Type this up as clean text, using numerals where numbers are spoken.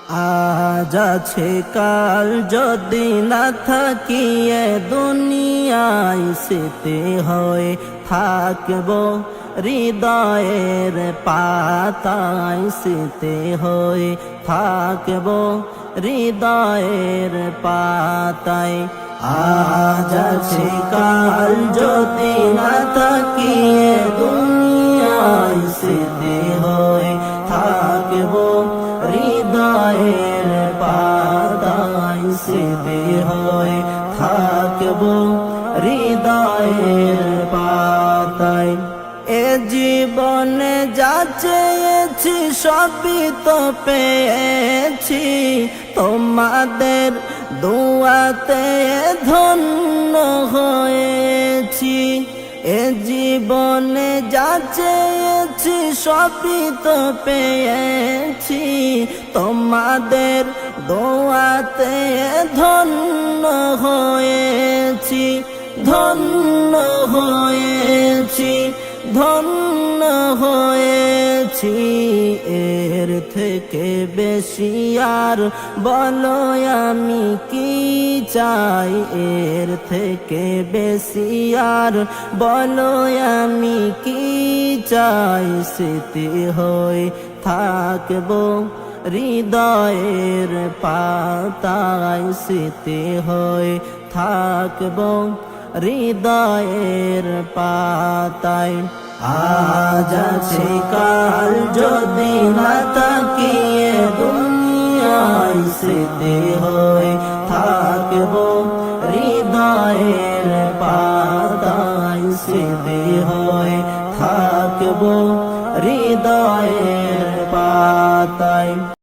আজ আছে কাল যদি না থাকি এ দুনিয়ায় স্মৃতি হয়ে থাকবো হৃদয়ের পাতায় স্মৃতি হয়ে থাকবো হৃদয়ের পাতায়। আজ আছে কাল যদি না থাকি এ দুনিয়ায় স্মৃতি হয়ে থাকবো হৃদয়ের পাতায় স্মৃতি হয়ে থাকবো হৃদয়ের পাতায়। এ জীবনে যা চেয়েছি সবই তো পেয়েছি, তোমাদের দুয়াতে ধন্য হয়েছি। এ জীবনে যা চেয়েছি সবই তো পেয়েছি, তোমাদের দোয়াতে ধন্য হয়েছি, ধন্য হয়েছি, ধন্য হয়েছি। এর থেকে বেশি আর বলো আমি কি চাই, এর থেকে বেশি আর বলো আমি কি চাই। স্মৃতি হয়ে থাকবো হৃদয়ের পাতায় স্মৃতি হয়ে থাকবো হৃদয়ের পাতায়। আজ আছে কাল যদি না থাকি এ দুনিয়ায় স্মৃতি হয়ে থাকবো হৃদয়ের পাতায় স্মৃতি হয়ে থাকবো হৃদয়ের পাতায়।